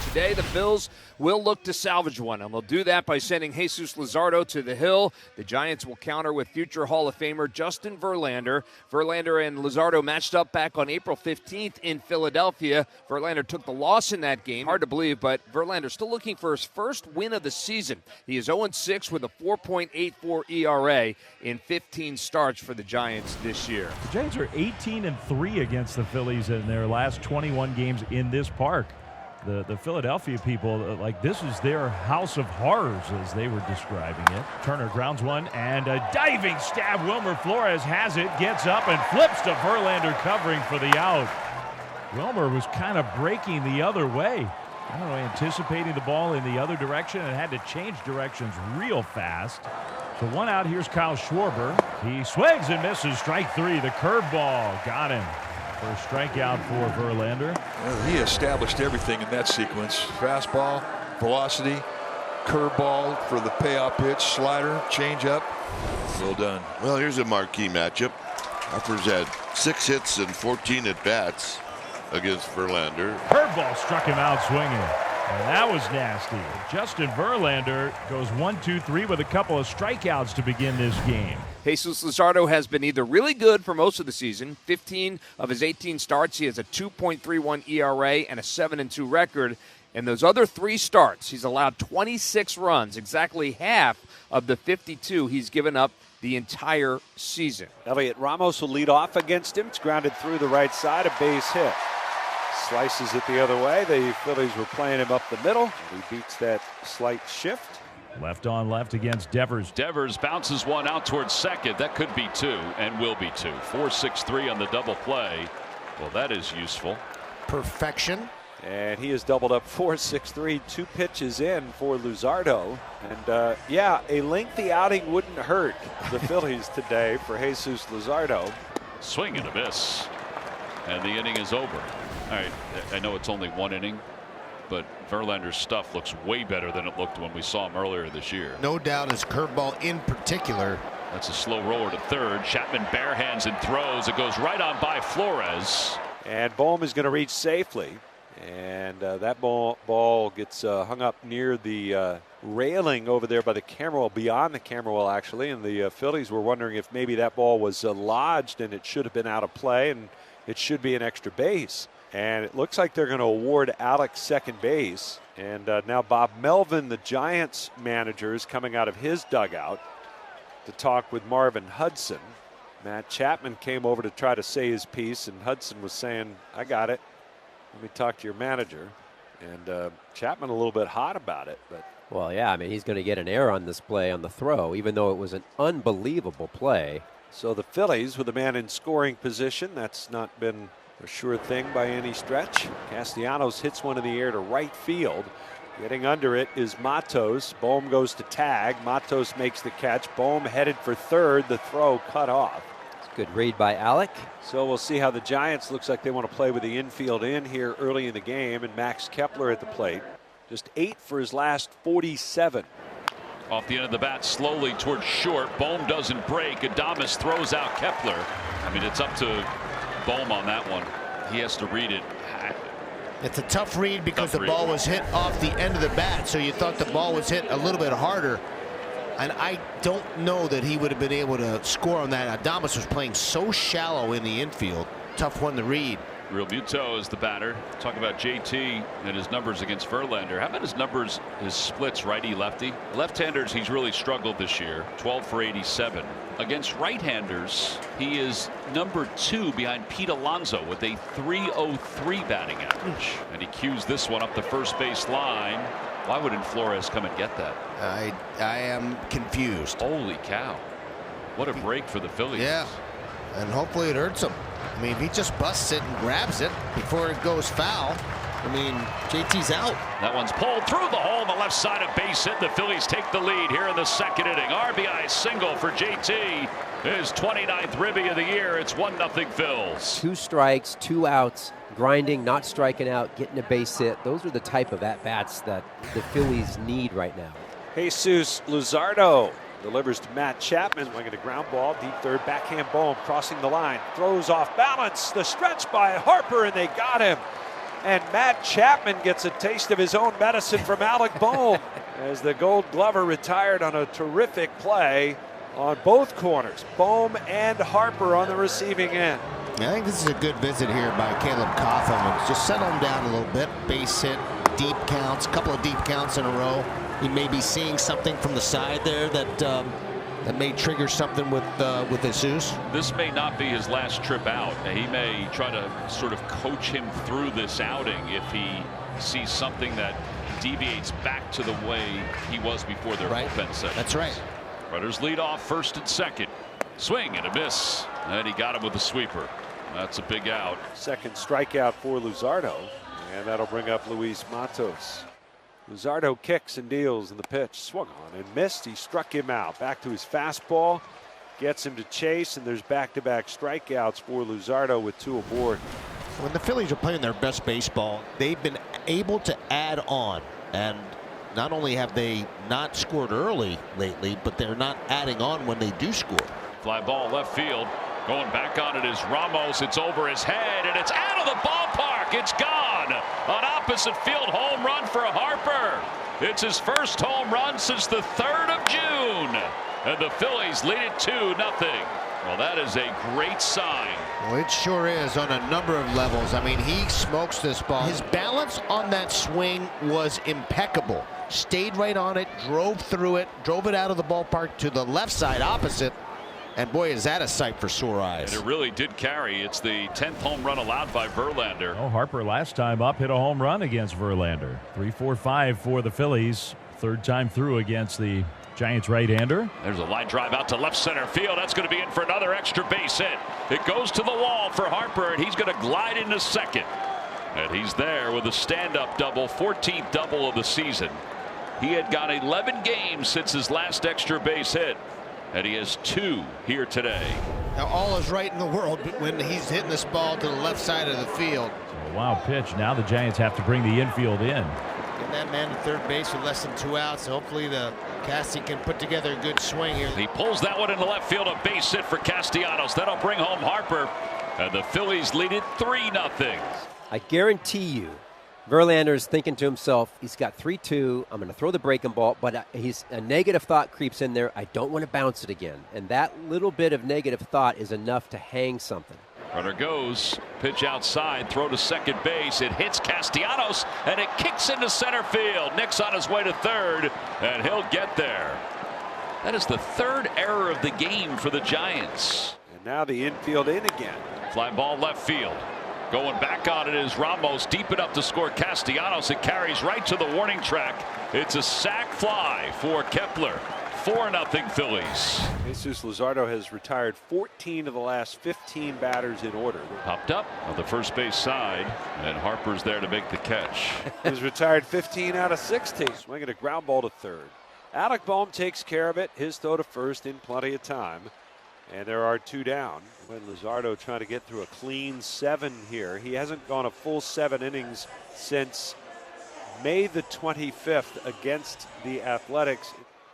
Today, the Phillies will look to salvage one, and they'll do that by sending Jesus Luzardo to the hill. The Giants will counter with future Hall of Famer Justin Verlander. Verlander and Luzardo matched up back on April 15th in Philadelphia. Verlander took the loss in that game. Hard to believe, but Verlander still looking for his first win of the season. He is 0-6 with a 4.84 ERA in 15 starts for the Giants this year. The Giants are 18-3 against the Phillies in their last 21 games in this park. The Philadelphia people, like, this is their house of horrors, as they were describing it. Turner grounds one, and a diving stab. Wilmer Flores has it, gets up, and flips to Verlander covering for the out. Wilmer was kind of breaking the other way. I don't know, anticipating the ball in the other direction, and had to change directions real fast. So one out, here's Kyle Schwarber. He swings and misses, strike three. The curveball got him. First strikeout for Verlander. Well, he established everything in that sequence. Fastball, velocity, curveball for the payoff pitch, slider, changeup. Well done. Well, here's a marquee matchup. Harper's had 6 hits and 14 at-bats against Verlander. Curveball struck him out swinging. And that was nasty. Justin Verlander goes 1-2-3 with a couple of strikeouts to begin this game. Jesus Luzardo has been either really good for most of the season. 15 of his 18 starts, he has a 2.31 ERA and a 7-2 record. In those other 3 starts, he's allowed 26 runs, exactly half of the 52 he's given up the entire season. Elliot Ramos will lead off against him. It's grounded through the right side, a base hit. Slices it the other way. The Phillies were playing him up the middle. He beats that slight shift. Left on left against Devers. Devers bounces one out towards second. That could be 2 and will be 2. 4-6-3 on the double play. Well, that is useful. Perfection. And he has doubled up 4-6-3, 2 pitches in for Luzardo. And yeah, a lengthy outing wouldn't hurt the Phillies today for Jesus Luzardo. Swing and a miss. And the inning is over. All right, I know it's only 1 inning, but Verlander's stuff looks way better than it looked when we saw him earlier this year. No doubt his curveball in particular. That's a slow roller to third. Chapman barehands and throws. It goes right on by Flores. And Bohm is going to reach safely. And that ball gets hung up near the railing over there by the camera well, beyond the camera well, actually. And the Phillies were wondering if maybe that ball was lodged and it should have been out of play and it should be an extra base. And it looks like they're going to award Alex second base. And now Bob Melvin, the Giants manager, is coming out of his dugout to talk with Marvin Hudson. Matt Chapman came over to try to say his piece, and Hudson was saying, I got it. Let me talk to your manager. And Chapman a little bit hot about it. But well, yeah, I mean, he's going to get an error on this play on the throw, even though it was an unbelievable play. So the Phillies with a man in scoring position, that's not been a sure thing by any stretch. Castellanos hits one in the air to right field. Getting under it is Matos. Bohm goes to tag. Matos makes the catch. Bohm headed for third. The throw cut off. Good read by Alec. So we'll see how the Giants looks like they want to play with the infield in here early in the game. And Max Kepler at the plate. Just 8 for his last 47. Off the end of the bat, slowly towards short. Bohm doesn't break. Adames throws out Kepler. I mean, it's up to Bohm on that one. He has to read it. It's a tough read because the ball was hit off the end of the bat, so you thought the ball was hit a little bit harder. And I don't know that he would have been able to score on that. Adames was playing so shallow in the infield. Tough one to read. Real Muto is the batter. Talk about JT and his numbers against Verlander. How about his numbers, his splits, righty-lefty? Left-handers, he's really struggled this year. 12 for 87. Against right-handers, he is number 2 behind Pete Alonso with a 303 batting average. And he cues this one up the first base line. Why wouldn't Flores come and get that? I am confused. Holy cow. What a break for the Phillies. Yeah, and hopefully it hurts him. I mean, if he just busts it and grabs it before it goes foul, I mean, JT's out. That one's pulled through the hole on the left side of base hit. The Phillies take the lead here in the second inning. RBI single for JT. His 29th ribby of the year. It's 1-0 Phils. 2 strikes, 2 outs, grinding, not striking out, getting a base hit. Those are the type of at-bats that the Phillies need right now. Jesus Luzardo delivers to Matt Chapman, winging a ground ball, deep third, backhand Bohm crossing the line, throws off balance, the stretch by Harper, and they got him. And Matt Chapman gets a taste of his own medicine from Alec Bohm as the Gold Glover retired on a terrific play on both corners. Bohm and Harper on the receiving end. I think this is a good visit here by Caleb Cotham. Just settle him down a little bit. Base hit, deep counts, a couple of deep counts in a row. He may be seeing something from the side there that may trigger something with Jesus. This may not be his last trip out. He may try to sort of coach him through this outing if he sees something that deviates back to the way he was before their bullpen sessions. That's right. Runners lead off first and second. Swing and a miss. And he got him with the sweeper. That's a big out. Second strikeout for Luzardo. And that'll bring up Luis Matos. Luzardo kicks and deals in the pitch. Swung on and missed. He struck him out. Back to his fastball. Gets him to chase. And there's back-to-back strikeouts for Luzardo with 2 aboard. When the Phillies are playing their best baseball, they've been able to add on. And not only have they not scored early lately, but they're not adding on when they do score. Fly ball left field. Going back on it is Ramos. It's over his head and it's out of the ballpark. It's gone. An opposite field home run for Harper. It's his first home run since the 3rd of June. And the Phillies lead it 2-0. Well, that is a great sign. Well, it sure is on a number of levels. I mean, he smokes this ball. His balance on that swing was impeccable. Stayed right on it, drove through it, drove it out of the ballpark to the left side opposite. And boy, is that a sight for sore eyes. And it really did carry. It's the 10th home run allowed by Verlander. Oh, Harper last time up hit a home run against Verlander. 3-4-5 for the Phillies. 3rd time through against the Giants right-hander. There's a line drive out to left center field. That's going to be in for another extra base hit. It goes to the wall for Harper, and he's going to glide into second. And he's there with a stand-up double, 14th double of the season. He had got 11 games since his last extra base hit. And he has 2 here today. Now all is right in the world when he's hitting this ball to the left side of the field. So a wild pitch. Now the Giants have to bring the infield in. Getting that man to third base with less than 2 outs. Hopefully the Cassie can put together a good swing here. He pulls that one into left field, a base hit for Castellanos. That'll bring home Harper. And the Phillies lead it 3-0. I guarantee you, Verlander's thinking to himself, he's got 3-2. I'm going to throw the breaking ball, but a negative thought creeps in there. I don't want to bounce it again. And that little bit of negative thought is enough to hang something. Runner goes, pitch outside, throw to second base. It hits Castellanos, and it kicks into center field. Nick's on his way to third, and he'll get there. That is the 3rd error of the game for the Giants. And now the infield in again. Fly ball left field. Going back on it is Ramos, deep enough to score Castellanos. It carries right to the warning track. It's a sac fly for Kepler. 4-0 Phillies. Jesus Luzardo has retired 14 of the last 15 batters in order. Popped up on the first base side, and Harper's there to make the catch. He's retired 15 out of 16. Swinging a ground ball to third. Alec Bohm takes care of it. His throw to first in plenty of time. And there are 2 down. When Luzardo trying to get through a clean 7 here. He hasn't gone a full 7 innings since May the 25th against the Athletics.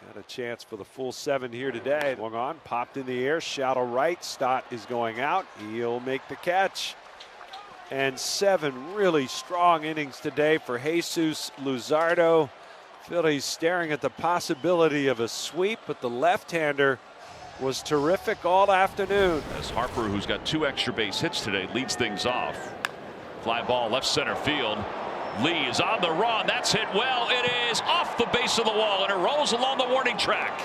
Got a chance for the full 7 here today. Swung on, popped in the air, shallow right. Stott is going out. He'll make the catch. And 7 really strong innings today for Jesus Luzardo. Phillies staring at the possibility of a sweep, but the left-hander was terrific all afternoon. As Harper, who's got 2 extra base hits today, leads things off. Fly ball left center field. Lee is on the run. That's hit well. It is off the base of the wall, and it rolls along the warning track.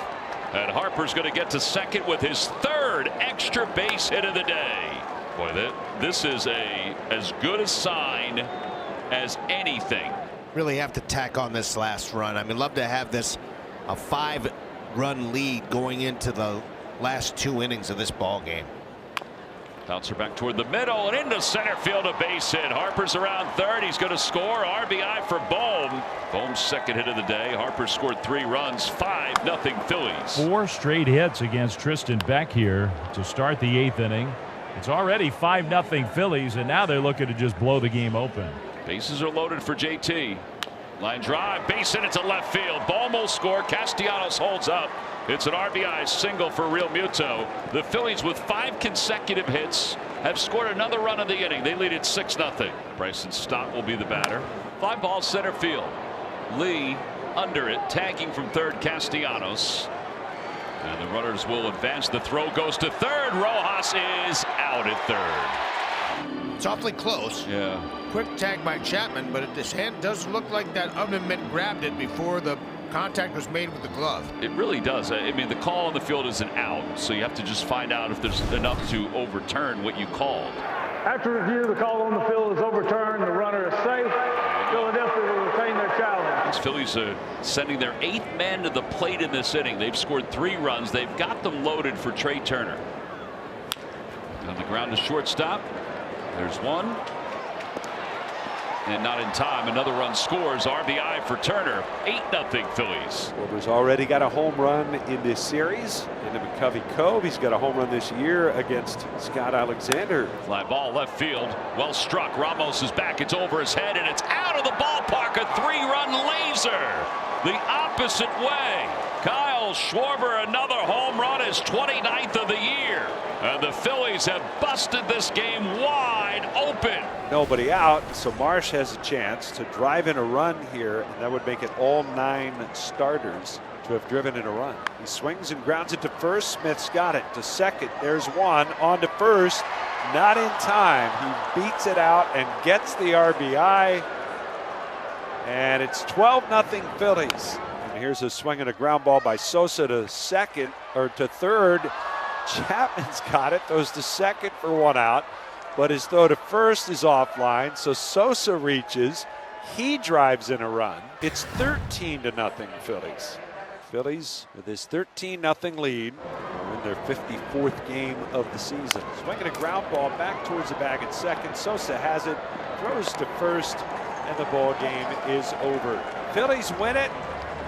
And Harper's going to get to second with his 3rd extra base hit of the day. Boy, this is as good a sign as anything. Really have to tack on this last run. I mean, love to have this a 5-run lead going into the last 2 innings of this ball game. Bouncer back toward the middle and into center field, a base hit. Harper's around third. He's going to score. RBI for Bohm. Bohm's 2nd hit of the day. Harper scored 3 runs. 5-0 Phillies. 4 straight hits against Tristan Beck here to start the 8th inning. It's already 5-0 Phillies, and now they're looking to just blow the game open. Bases are loaded for JT. Line drive, base hit into left field. Bohm will score. Castellanos holds up. It's an RBI single for Real Muto. The Phillies, with 5 consecutive hits, have scored another run of the inning. They lead it 6-0. Bryson Stott will be the batter. Fly ball center field. Lee under it, tagging from third, Castellanos. And the runners will advance. The throw goes to third. Rojas is out at third. It's awfully close. Yeah. Quick tag by Chapman, but this hand does look like that oven mitt grabbed it before the contact was made with the glove. It really does. I mean, the call on the field is an out, so you have to just find out if there's enough to overturn what you called. After review, the call on the field is overturned. The runner is safe. Philadelphia will retain their challenge. The Phillies are sending their 8th man to the plate in this inning. They've scored 3 runs. They've got them loaded for Trey Turner. On the ground to shortstop. There's one. And not in time. Another run scores. RBI for Turner. 8-0 Phillies. Schwarber's already got a home run in this series into McCovey Cove. He's got a home run this year against Scott Alexander. Fly ball left field. Well struck. Ramos is back. It's over his head and it's out of the ballpark. A 3-run laser. The opposite way. Kyle Schwarber, another home run, his 29th of the year. And the Phillies have busted this game wide open. Nobody out, so Marsh has a chance to drive in a run here, and that would make it all 9 starters to have driven in a run. He swings and grounds it to first. Smith's got it to second. There's one on to first. Not in time. He beats it out and gets the RBI. And it's 12-0 Phillies. And here's a swing and a ground ball by Sosa to second, or to third. Chapman's got it, throws to second for 1 out, but his throw to first is offline, so Sosa reaches. He drives in a run. It's 13-0 Phillies. Phillies with his 13-0 lead are in their 54th game of the season. Swinging a ground ball back towards the bag at second. Sosa has it, throws to first, and the ball game is over. Phillies win it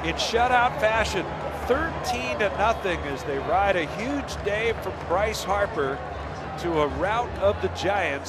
in shutout fashion, 13-0, as they ride a huge day from Bryce Harper to a rout of the Giants.